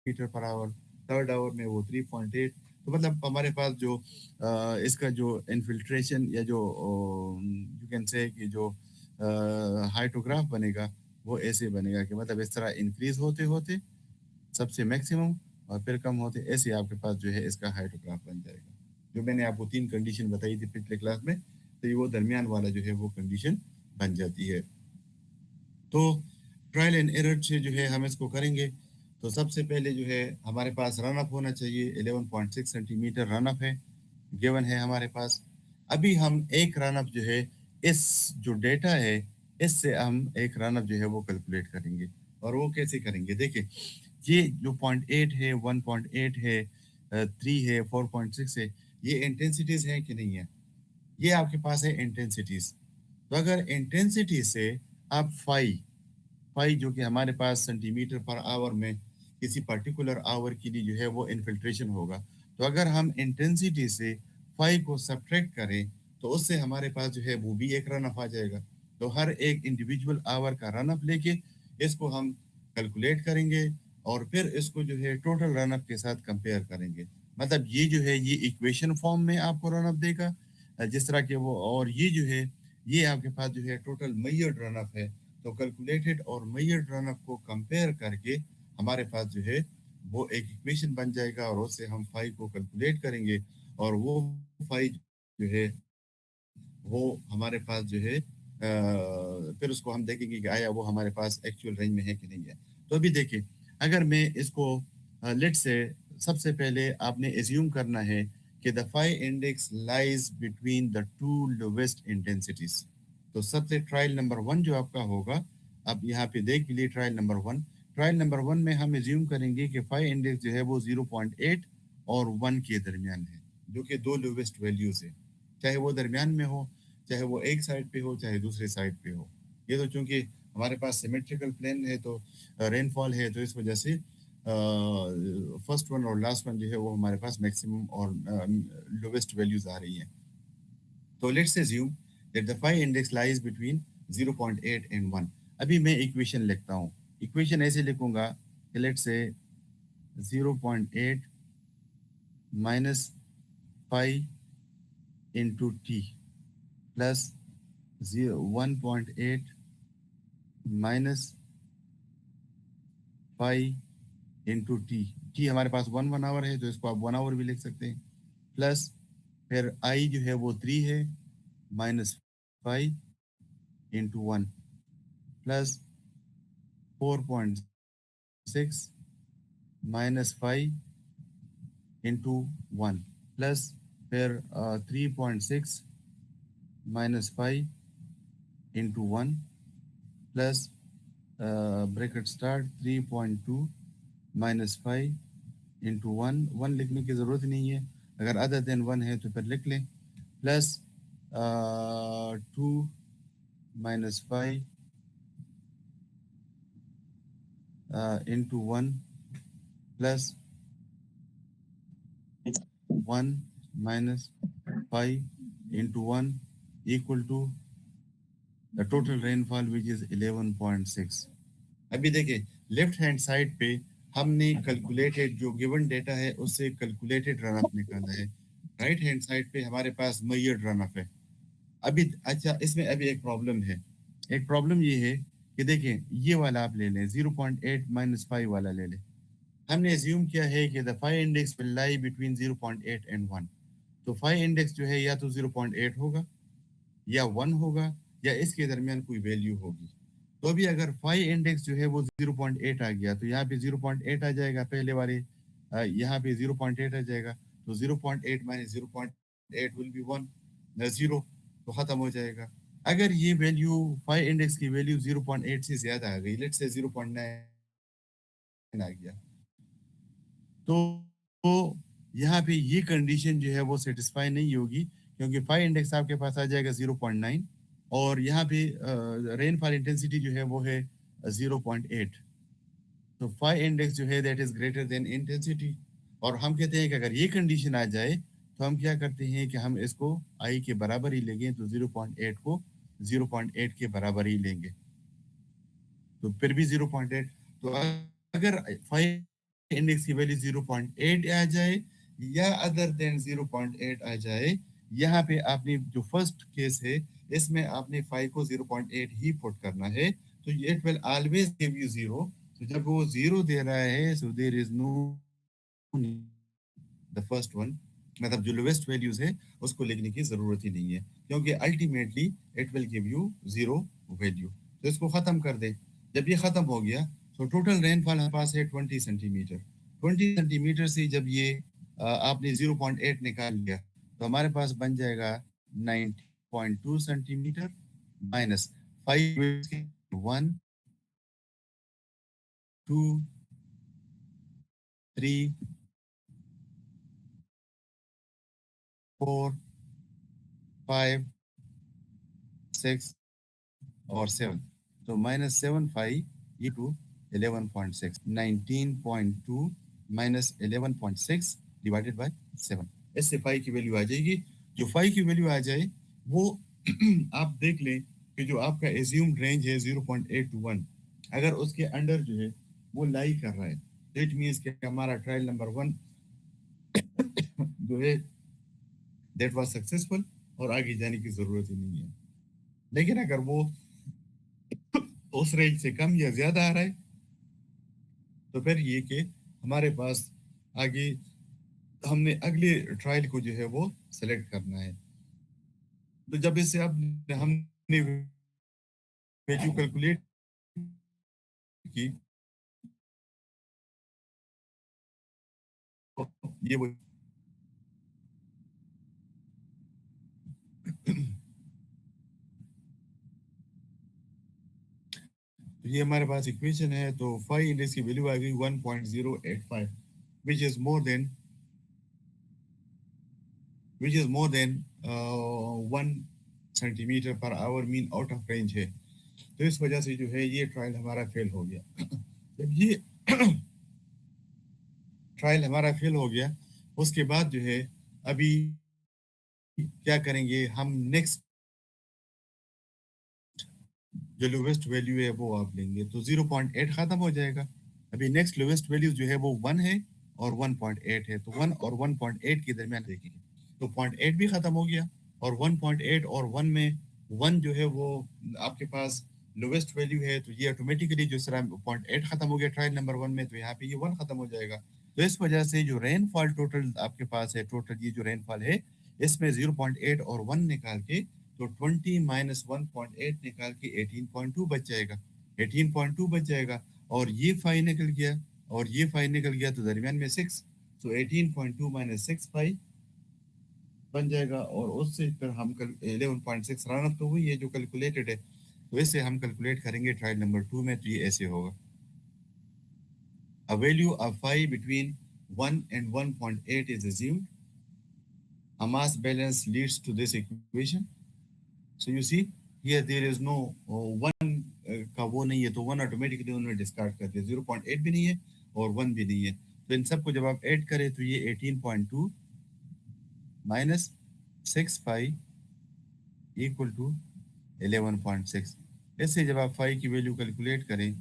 Metre per hour, third our में वो 3.8। तो मतलब हमारे पास जो इसका जो इन्फिल्ट्रेशन या जो यू कैन से कि जो हाइड्रोग्राफ बनेगा वो ऐसे बनेगा कि मतलब इस तरह इंक्रीज होते होते सबसे मैक्सिमम और फिर कम होते ऐसे आपके पास जो है इसका हाइड्रोग्राफ बन जाएगा। जो मैंने आपको तीन कंडीशन बताई थी पिछले क्लास में, तो ये वो दरमियान वाला जो है वो कंडीशन बन जाती है। तो ट्रायल एंड एरर से जो है हम इसको करेंगे। तो सबसे पहले जो है हमारे पास रन अप होना चाहिए, 11.6 सेंटीमीटर रन अप है, गिवन है हमारे पास। अभी हम एक रन अप जो है इस जो डेटा है इससे हम एक रन अप जो है वो कैलकुलेट करेंगे। और वो कैसे करेंगे, देखिए ये जो 0.8 है, 1.8 है, 3 है, 4.6 है, ये इंटेंसिटीज हैं कि नहीं है? ये आपके पास है इंटेंसिटीज। तो अगर इंटेंसिटी से आप फाई जो कि हमारे पास सेंटीमीटर पर आवर में किसी पर्टिकुलर आवर के लिए जो है वो इन्फिल्ट्रेशन होगा, तो अगर हम इंटेंसिटी से फाई को सब्ट्रैक्ट करें तो उससे हमारे पास जो है वो भी एक रन अप आ जाएगा। तो हर एक इंडिविजुअल आवर का रन अप लेके इसको हम कैलकुलेट करेंगे और फिर इसको जो है टोटल रन अप के साथ कंपेयर करेंगे। मतलब ये जो है ये इक्वेशन फॉर्म में आपको रन अप देगा, जिस तरह के वो, और ये जो है ये आपके पास जो है टोटल मेजर्ड रन अप है। तो कैलकुलेटेड और मेजर्ड रन अप को कंपेयर करके हमारे पास जो है वो एक इक्वेशन बन जाएगा और उससे हम फाई को कैलकुलेट करेंगे। और वो फाई जो है वो हमारे पास जो है फिर उसको हम देखेंगे कि आया वो हमारे पास एक्चुअल रेंज में है कि नहीं है। तो अभी देखिए, अगर मैं इसको लेट से सबसे पहले आपने एज्यूम करना है कि the phi index lies between the two lowest intensities. तो सबसे ट्रायल नंबर वन जो आपका होगा, अब यहाँ पे देख लीजिए ट्रायल नंबर वन में हम एज्यूम करेंगे कि फाई इंडेक्स जो है वो 0.8 और 1 के दरमियान है, जो कि दो लोवेस्ट वैल्यूज है। चाहे वो दरमियान में हो, चाहे वो एक साइड पे हो, चाहे दूसरे साइड पे हो। ये तो चूंकि हमारे पास सिमेट्रिकल प्लेन है तो रेनफॉल है, तो इस वजह से फर्स्ट वन और लास्ट वन जो है वो हमारे पास मैक्सिमम और लोवेस्ट वैल्यूज आ रही हैं। तो let's assume that the phi index lies between 0.8 and 1। अभी मैं इक्वेशन लिखता हूँ। इक्वेशन ऐसे लिखूंगा कि let's say 0.8 minus phi into T plus 1.8 minus five into T. T हमारे पास 1 आवर है तो इसको आप 1 आवर भी लिख सकते हैं। प्लस फिर आई जो है वो 3 है, minus 5 into 1 plus 4.6 minus 5 into 1 plus फिर 3.6 minus 5 into 1 plus bracket start 3.2 minus 5 into 1। 1 लिखने की ज़रूरत नहीं है, अगर अदर देन 1 है तो फिर लिख लें। Plus 2 minus 5 into 1 plus 1 minus 5 into 1 equal to the total rainfall which is 11.6। अभी देखिए, लेफ्ट हैंड साइड पे हमने कैलकुलेटेड जो गिवन डेटा है उससे कैलकुलेटेड रन अप निकाला है। राइट हैंड साइड पे हमारे पास मेजर्ड रन अप है। अभी अच्छा, इसमें अभी एक प्रॉब्लम है। एक प्रॉब्लम ये है कि देखें, ये वाला आप ले लें, 0.8 माइनस 5 वाला ले लें। हमने एज्यूम किया है कि the phi index will lie between 0.8 and 1। तो फाई इंडेक्स जो है या तो 0.8 होगा या 1 होगा या इसके दरमियान कोई वैल्यू होगी। तो अभी अगर फाई इंडेक्स जो है वो 0.8 आ गया तो यहाँ पे 0.8 आ जाएगा पहले वाले, यहाँ पे 0.8 आ जाएगा। तो 0.8 माइनस 0.8 विल बी 1, 0, तो खत्म हो जाएगा। अगर ये वैल्यू फाई इंडेक्स की वैल्यू 0.8 से ज्यादा आ गई, लेट्स से 0.9 आ गया, तो यहाँ पे ये कंडीशन जो है वो सेटिस्फाई नहीं होगी, क्योंकि फाई इंडेक्स आपके पास आ जाएगा 0.9 और यहाँ पे रेनफॉल इंटेंसिटी जो है वो है 0.8। तो फाई इंडेक्स जो है that is greater than intensity. और हम कहते हैं कि अगर ये कंडीशन आ जाए तो हम क्या करते हैं कि हम इसको आई के बराबर ही लेंगे, तो 0.8 को 0.8 के बराबर ही लेंगे। तो फिर भी 0.8, तो अगर फाई इंडेक्स की वैल्यू 0.8 आ जाए या अदर देन 0.8 आ जाए, यहाँ पे आपने जो फर्स्ट केस है इसमें आपने फाई को 0.8 ही पुट करना है, तो it will always give you zero. तो जब वो जीरो दे रहा है, so there is no the first one, मतलब जो लोवेस्ट वैल्यूज है उसको लिखने की जरूरत ही नहीं है, क्योंकि ultimately it will give you zero value. तो इसको खत्म कर दे। जब ये खत्म हो गया तो टोटल रेनफॉल हमारे पास है 20 सेंटीमीटर। 20 सेंटीमीटर से जब ये आपने 0.8 निकाल लिया तो हमारे पास बन जाएगा 90.2 सेंटीमीटर माइनस 5, 1, 2, 3, 4, 5, 6 और 7। तो -7 5 ये टू 11.6, 19.2 माइनस 11.6 डिवाइडेड बाय 7। इससे फाई की वैल्यू आ जाएगी। जो फाई की वैल्यू आ जाए वो आप देख लें कि जो आपका एज्यूम्ड रेंज है 0.8 to 1, अगर उसके अंडर जो है वो लाई कर रहा है, इट मीन्स कि हमारा ट्रायल नंबर 1 जो है दैट वाज सक्सेसफुल और आगे जाने की जरूरत ही नहीं है। लेकिन अगर वो उस रेंज से कम या ज्यादा आ रहा है तो फिर ये कि हमारे पास आगे हमने अगले ट्रायल को जो है वो सेलेक्ट करना है। तो जब इससे अब हमने वैल्यू कैलकुलेट की, तो ये वो तो ये हमारे पास इक्वेशन है। तो फाइव इंडेक्स की वैल्यू आ गई 1.085, which is more than which is more than 1 centimetre per hour, mean out of range है। तो इस वजह से जो है ये ट्रायल हमारा फेल हो गया। जब ये ट्रायल हमारा फेल हो गया उसके बाद जो है अभी क्या करेंगे हम, नेक्स्ट जो लोवेस्ट वैल्यू है वो आप लेंगे तो 0.8 खत्म हो जाएगा। अभी नेक्स्ट लोवेस्ट वैल्यू जो है वो 1 है और 1.8 है, तो 1 और 1.8 के दरमियान देखेंगे तो 0.8 भी खत्म हो गया और 1.8 और 1 में 1 जो है वो आपके पास लोवेस्ट वैल्यू है, तो ये ऑटोमेटिकली जो सर 0.8 खत्म हो गया ट्रायल नंबर 1 में, तो यहाँ पे ये 1 खत्म हो जाएगा। तो इस वजह से जो रेनफॉल टोटल आपके पास है, टोटल ये जो रेनफॉल है इसमें 0.8 और 1 निकाल के, तो 20 माइनस 1.8 निकाल के 18.2 बच जाएगा। 18.2 बच जाएगा और ये 5 निकल गया और ये 5 निकल गया तो दरमियान में 6, तो 18.2 माइनस 6 5 बन जाएगा। और उससे फिर हम कल 11.6 रन अप तो हुई है जो कैलकुलेटेड है, तो इससे हम कैलकुलेट करेंगे ट्रायल नंबर 2 में, तो ये ऐसे होगा। A value of 5 between 1 and 1.8 is assumed. A mass balance leads to this equation. So you see here there is no one का वो नहीं है, तो वन ऑटोमेटिकली उन्होंने डिस्कार्ड कर दिया, 0.8 भी नहीं है और 1 भी नहीं है। तो इन सबको जब आप ऐड करें तो ये 18.2 माइनस 6 इक्वल टू 11.6। इससे जब आप फाई की वैल्यू कैलकुलेट करें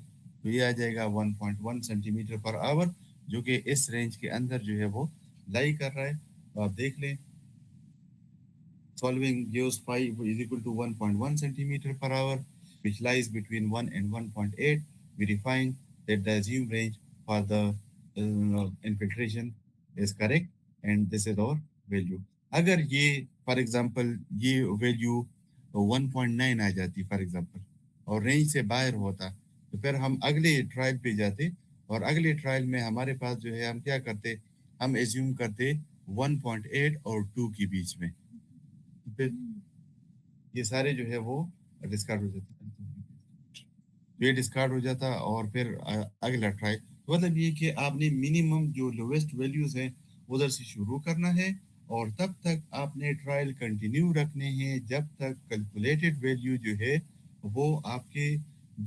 तो ये आ जाएगा 1.1 सेंटीमीटर पर आवर, जो कि इस रेंज के अंदर जो है वो लाई कर रहा है। तो आप देख लें, solving gives phi is equal to 1.1 centimeter per hour, which lies between 1 and 1.8. We define that the assumed range for the infiltration is correct, and this is our value. अगर ये फॉर एग्जांपल ये value 1.9 आ जाती for example और range से बाहर होता, तो फिर हम अगले ट्रायल पे जाते और अगले ट्रायल में हमारे पास जो है हम क्या करते, हम एज्यूम करते 1.8 और 2 के बीच में, फिर ये सारे जो है वो डिस्कार्ड हो जाते हैं। ये डिस्कार्ड हो जाता और फिर अगला ट्राई, मतलब ये कि आपने मिनिमम जो लोवेस्ट वैल्यूज हैं उधर से शुरू करना है और तब तक आपने ट्रायल कंटिन्यू रखने हैं जब तक कैलकुलेटेड वैल्यू जो है वो आपके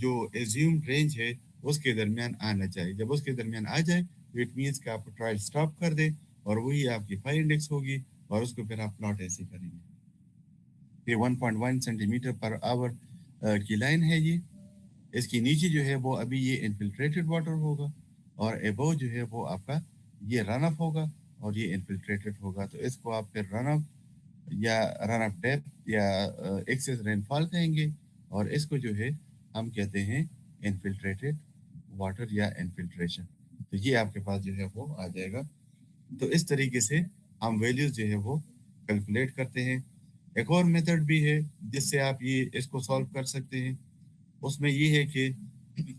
जो एज्यूम्ड रेंज है उसके दरमियान आना चाहिए। जब उसके दरमियान आ जाए तो इट मीन्स कि आप ट्रायल स्टॉप कर दें और वही आपकी फाइव इंडेक्स होगी और उसको फिर आप प्लॉट ऐसे करेंगे। ये 1.1 सेंटीमीटर पर आवर की लाइन है ये, इसके नीचे जो है वो अभी ये इनफिल्ट्रेटेड वाटर होगा और एबव जो है वो आपका ये रन अप होगा और ये इनफिल्ट्रेटेड होगा। तो इसको आप फिर रन अप या रन अप डेप्थ या एक्सेस रेनफॉल कहेंगे, और इसको जो है हम कहते हैं इनफिल्ट्रेटेड वाटर या इनफिल्ट्रेशन। तो ये आपके पास जो है वो आ जाएगा। तो इस तरीके से हम वैल्यूज जो है वो कैलकुलेट करते हैं। एक और मेथड भी है जिससे आप ये इसको सॉल्व कर सकते हैं। उसमें ये है कि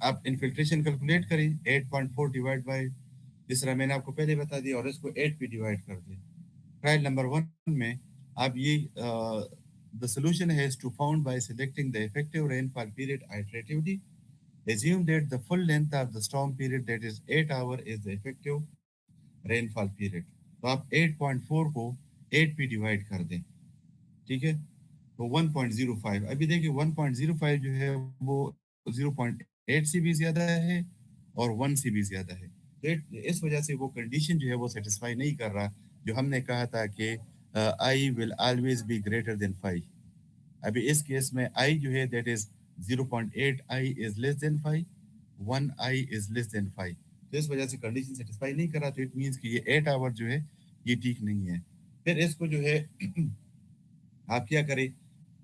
आप इनफिल्ट्रेशन कैलकुलेट करें 8.4 डिवाइड बाय, जिस तरह मैंने आपको पहले बता दिया, और इसको 8 पे डिवाइड कर दें। ट्रायल नंबर 1 में आप ये the solution has to found by selecting the effective rainfall period iteratively. Assume that the full length of the storm period, that is 8 hour, is the effective rainfall period. तो आप 8.4 को 8 पे divide कर दें, ठीक है। तो 1.05, अभी देखिए 1.05 जो है वो 0.8 से भी ज्यादा है और 1 से भी ज्यादा है। तो इस वजह से वो कंडीशन जो है वो सेटिस्फाई नहीं कर रहा, जो हमने कहा था कि I will always be greater than 5। अभी इस केस में आई जो है that is 0.8 I is less than 5, 1 I is less than 5। तो इस वजह से कंडीशन सेटिस्फाई नहीं कर रहा, तो इट मींस कि ये 8 आवर जो है ये ठीक नहीं है। फिर इसको जो है आप क्या करें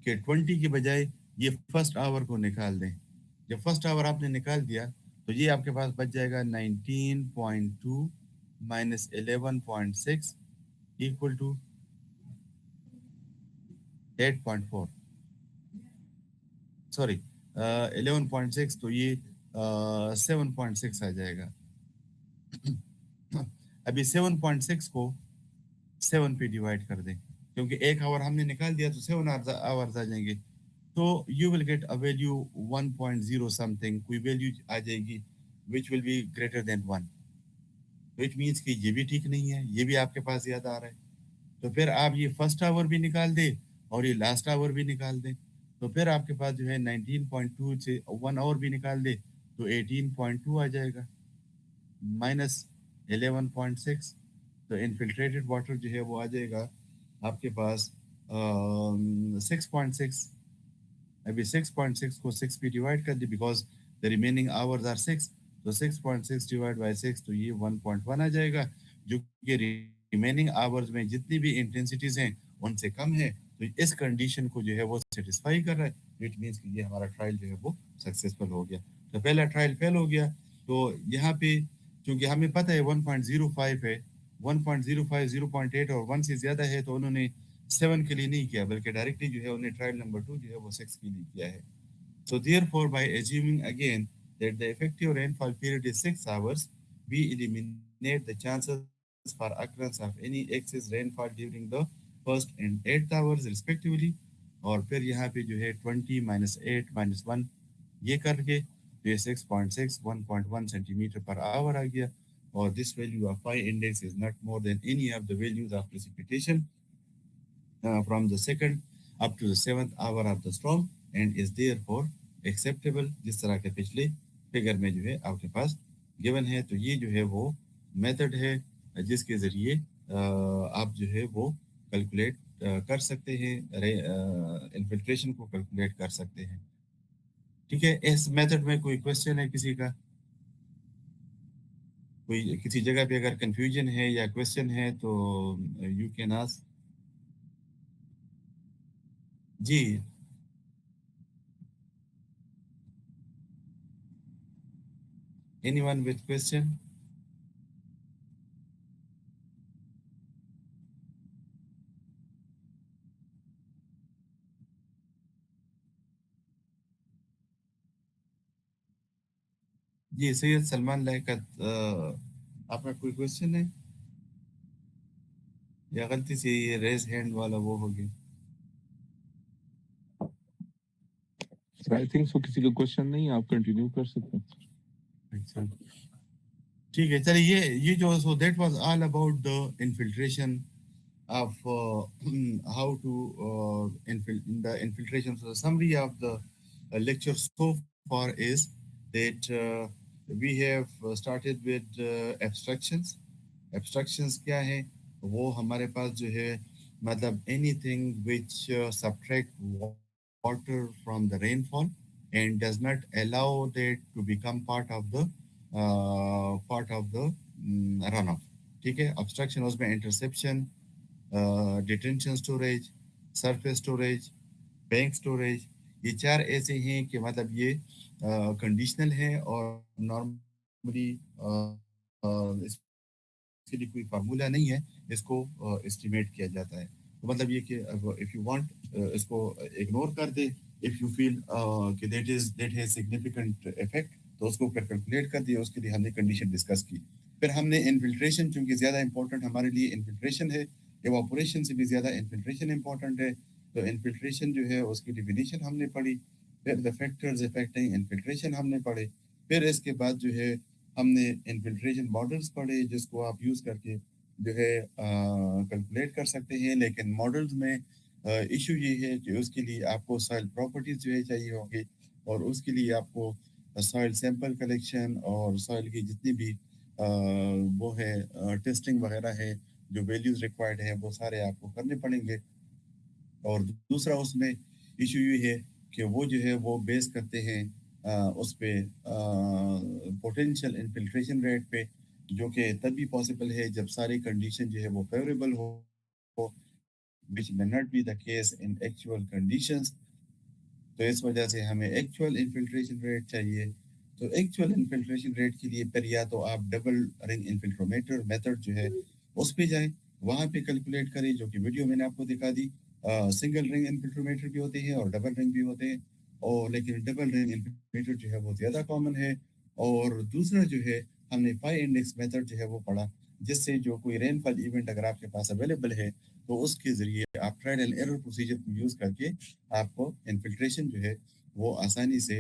कि 20 के बजाय ये फर्स्ट आवर को निकाल दें। जब फर्स्ट आवर आपने निकाल दिया तो ये आपके पास बच जाएगा 19.2 माइनस 11.6 इक्वल टू 8.4, सॉरी 11.6, तो ये 7.6 आ जाएगा। अभी 7.6 को 7 पे डिवाइड कर दें, क्योंकि एक आवर हमने निकाल दिया तो 7 आवर्स आ जाएंगे। तो you will get a value 1.0 something, कोई वैल्यू आ जाएगी which will be greater than 1, which means कि ये भी ठीक नहीं है, ये भी आपके पास ज्यादा आ रहा है। तो फिर आप ये फर्स्ट आवर भी निकाल दें और ये लास्ट आवर भी निकाल दें, तो फिर आपके पास जो है 19.2 से 1 आवर भी निकाल दे तो 18.2 आ जाएगा माइनस 11.6। तो इनफिल्ट्रेटेड वाटर जो है वो आ जाएगा आपके पास 6.6। अभी 6.6 को 6 पे डिवाइड कर दी because the remaining hours are 6। तो 6.6 डिवाइड बाय 6, तो ये 1.1 आ जाएगा, जो कि रिमेनिंग आवर्स में जितनी भी इंटेंसिटीज हैं उनसे कम है। तो इस कंडीशन को जो है वो सेटिस्फाई कर रहा है, इट मीन्स कि ये हमारा ट्रायल जो है वो सक्सेसफुल हो गया। तो पहला ट्रायल फेल हो गया। तो यहाँ पे क्योंकि हमें पता है 1.05 है, 1.05 0.8 और 1 से ज्यादा है, तो उन्होंने 7 के लिए नहीं किया, बल्कि डायरेक्टली जो है उन्हें ट्रायल नंबर 2 जो है वो 6 के लिए किया है। So therefore, by assuming again that the effective rainfall period is 6 hours, we eliminate the chances for occurrence of any excess rainfall during the first and 8th hours respectively। और फिर यहाँ पे जो है 20 माइनस 8 माइनस 1 ये करके तो ये 6.6 1.1 सेंटीमीटर पर आवर आ गया। और this value of phi index is not more than any of the values of precipitation from the second up to the seventh hour of the storm and is therefore acceptable, जिस तरह के पिछले figure में जो है आपके पास given है। तो ये जो है वो मेथड है जिसके जरिए आप जो है वो कैलकुलेट कर सकते हैं, इन्फिल्ट्रेशन को कैलकुलेट कर सकते हैं। ठीक है, इस मेथड में कोई क्वेश्चन है किसी का? कोई किसी जगह पे अगर कंफ्यूजन है या क्वेश्चन है तो यू कैन आस्क। जी, एनीवन विद क्वेश्चन? जी सैयद सलमान लायकत, आपका कोई क्वेश्चन है या गलती से ये रेज हैंड वाला वो हो गया? आई थिंक सो किसी का क्वेश्चन नहीं, आप कंटिन्यू कर सकते हैं। अच्छा, ठीक है, चलिए ये जो so that was all about the infiltration of how to in the infiltration. So the summary of the lecture so far is that we have started with abstractions. Abstractions क्या है? वो हमारे पास जो है मतलब anything which subtract water from the rainfall and does not allow that to become part of the part of the run of. ठीक है, obstruction उसमें interception, detention storage, surface storage, bank storage, ये चार ऐसे हैं कि मतलब ये कंडीशनल है और नॉर्मली इसके लिए कोई फार्मूला नहीं है, इसको एस्टिमेट किया जाता है। तो मतलब ये कि इफ यू वांट इसको इग्नोर कर दे, इफ यू फील कि दैट हैज सिग्निफिकेंट इफेक्ट, तो उसको फिर कैलकुलेट कर दिया, उसके लिए हमने कंडीशन डिस्कस की। फिर हमने इन्फिल्ट्रेशन, चूंकि ज्यादा इंपॉर्टेंट हमारे लिए इन्फिल्ट्रेशन है, इवापोरेशन से भी ज्यादा इन्फिल्ट्रेशन इंपॉर्टेंट है, तो इन्फिल्ट्रेशन जो है उसकी डिफिनीशन हमने पढ़ी। फिर द फैक्टर्स अफेक्टिंग इन्फिल्ट्रेशन हमने पढ़े। फिर इसके बाद जो है हमने इन्फिल्ट्रेशन मॉडल्स पढ़े, जिसको आप यूज करके जो है कैलकुलेट कर सकते हैं। लेकिन मॉडल्स में इशू ये है कि उसके लिए आपको सॉइल प्रॉपर्टीज जो है चाहिए होंगी, और उसके लिए आपको सॉइल सैंपल कलेक्शन और सॉइल की जितनी भी वो है टेस्टिंग वगैरह है, जो वैल्यूज रिक्वायर्ड है, वो सारे आपको करने पड़ेंगे। और दूसरा उसमें इशू ये है कि वो जो है वो बेस करते हैं उस पे पोटेंशियल इन्फिल्ट्रेशन रेट पे, जो कि तभी पॉसिबल है जब सारी कंडीशन जो है वो फेवरेबल हो, विच may not be the case in actual conditions। तो इस वजह से हमें एक्चुअल इन्फिल्ट्रेशन रेट चाहिए। तो एक्चुअल इन्फिल्ट्रेशन रेट के लिए फिर या तो आप डबल रिंग इन्फिल्ट्रोमीटर मेथड जो है उस पे जाएं, वहां पे कैलकुलेट करें, जो कि वीडियो मैंने आपको दिखा दी। सिंगल रिंग इन्फिल्ट्रोमीटर भी होते हैं और डबल रिंग भी होते हैं, और लेकिन डबल रिंग इन्फिल्ट्रोमीटर जो है वो ज़्यादा कॉमन है। और दूसरा जो है, हमने पाई इंडेक्स मेथड जो है वो पढ़ा, जिससे जो कोई रेनफॉल इवेंट अगर आपके पास अवेलेबल है, तो उसके जरिए आप ट्रायल एंड एरर प्रोसीजर को यूज़ करके आपको इन्फिल्ट्रेशन जो है वो आसानी से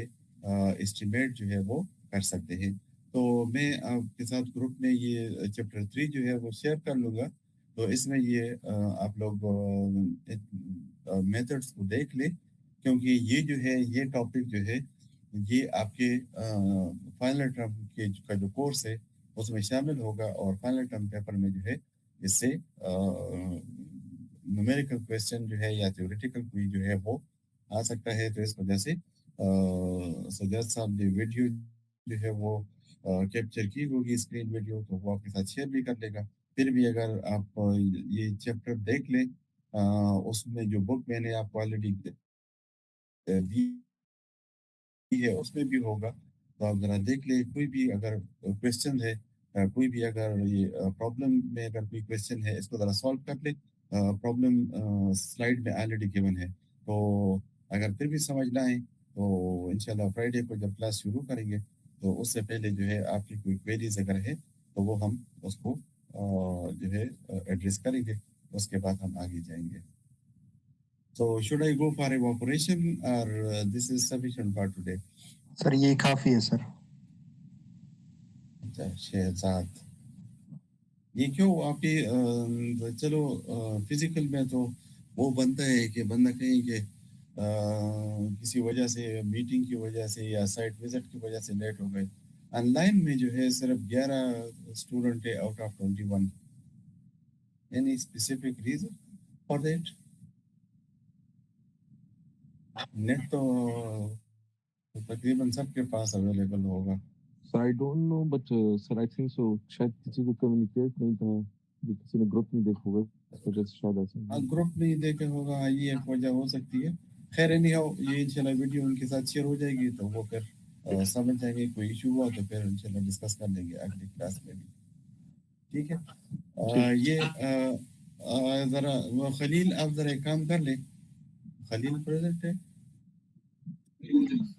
एस्टिमेट जो है वो कर सकते हैं। तो मैं आपके साथ ग्रुप में ये चैप्टर 3 जो है वो शेयर कर लूँगा। तो इसमें ये आप लोग मेथड्स को देख लें, क्योंकि ये जो है ये टॉपिक जो है ये आपके फाइनल टर्म के का जो कोर्स है उसमें शामिल होगा, और फाइनल टर्म पेपर में जो है इससे न्यूमेरिकल क्वेश्चन जो है या थ्योरेटिकल कोई जो है वो आ सकता है। तो इस वजह से सजद साहब ने वीडियो जो है वो कैप्चर की होगी, स्क्रीन वीडियो, तो वो आपके साथ शेयर भी कर लेगा। फिर भी अगर आप ये चैप्टर देख लें, उसमें जो बुक मैंने आपको ऑलरेडी दी है उसमें भी होगा, तो आप जरा देख ले। कोई भी अगर क्वेश्चन है, कोई भी अगर ये प्रॉब्लम में अगर कोई क्वेश्चन है, इसको जरा सॉल्व कर ले। प्रॉब्लम स्लाइड में ऑलरेडी गिवन है, तो अगर फिर भी समझ ना आए तो इंशाल्लाह फ्राइडे को जब क्लास शुरू करेंगे, तो उससे पहले जो है आपकी कोई क्वेरीज अगर है तो वो हम उसको जो है एड्रेस करेंगे, उसके बाद हम आगे जाएंगे। So should I go for evaporation, or this is sufficient for today? Sir ये काफी है सर। अच्छा, शहजाद, ये क्यों आपकी चलो फिजिकल में तो वो बनता है कि बंदा कहीं के किसी वजह से, मीटिंग की वजह से या साइट विजिट की वजह से लेट हो गए। ऑनलाइन में जो है सिर्फ 11 स्टूडेंट है out of 21। Any specific reason for that? Net तो तकरीबन सबके पास अवेलेबल होगा। Sir I don't know but sir I think so शायद किसी को कम्युनिकेट नहीं था, ये किसी ने ग्रुप नहीं देखा होगा, इस वजह से शायद ऐसा हाँ, हुआ। ग्रुप में ही देखे होगा, हाँ, ये एक वजह हो सकती है। खैर एनी हाउ, ये इंशाल्लाह वीडियो उनके साथ शेयर हो जाएगी, तो वो फिर समझ जाएंगे। कोई इशू हुआ तो फिर इंशाल्लाह डिस्कस कर लेंगे अगली क्लास में भी। ठीक है। ठीक ये जरा वो खलील, आप जरा एक काम कर ले। खलील प्रेजेंट है?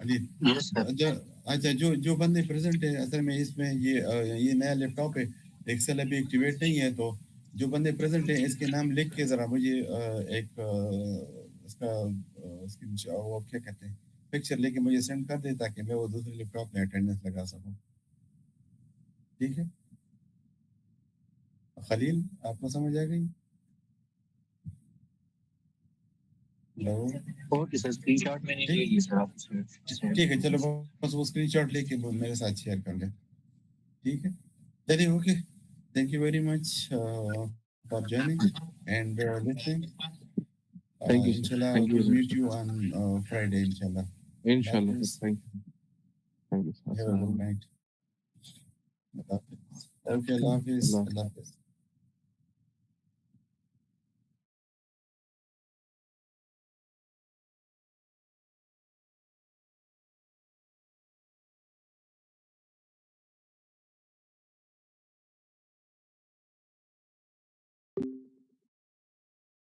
Khalil, yes sir. जो अच्छा, जो जो बंदे प्रेजेंट है, असल में इसमें ये नया लैपटॉप है, एक्सेल अभी एक्टिवेट नहीं है, तो जो बंदे प्रेजेंट है इसके नाम लिख के जरा मुझे एक उसका वो क्या कहते हैं, पिक्चर लेके मुझे सेंड कर दे, ताकि मैं वो दूसरे लैपटॉप में अटेंडेंस लगा सकूं। ठीक है खलील, आपको समझ आ गई? हेलो, ओके सर, स्क्रीनशॉट मैंने ले ठीक ली सर आपसे। ठीक है, चलो बस वो स्क्रीनशॉट लेके वो मेरे साथ शेयर कर ले। ठीक है, चलिए, okay. Thank you very much for joining and listening. Thank you sir, Inshallah, thank you we'll very meet much you on Friday, inshallah. Sir, इंशाल्लाह sir, Bye, thank you sir, have a अस्सलाम good वालेकुम। night. Okay, अल्लाह हाफिज। अल्लाह अल्लाह हाफिज।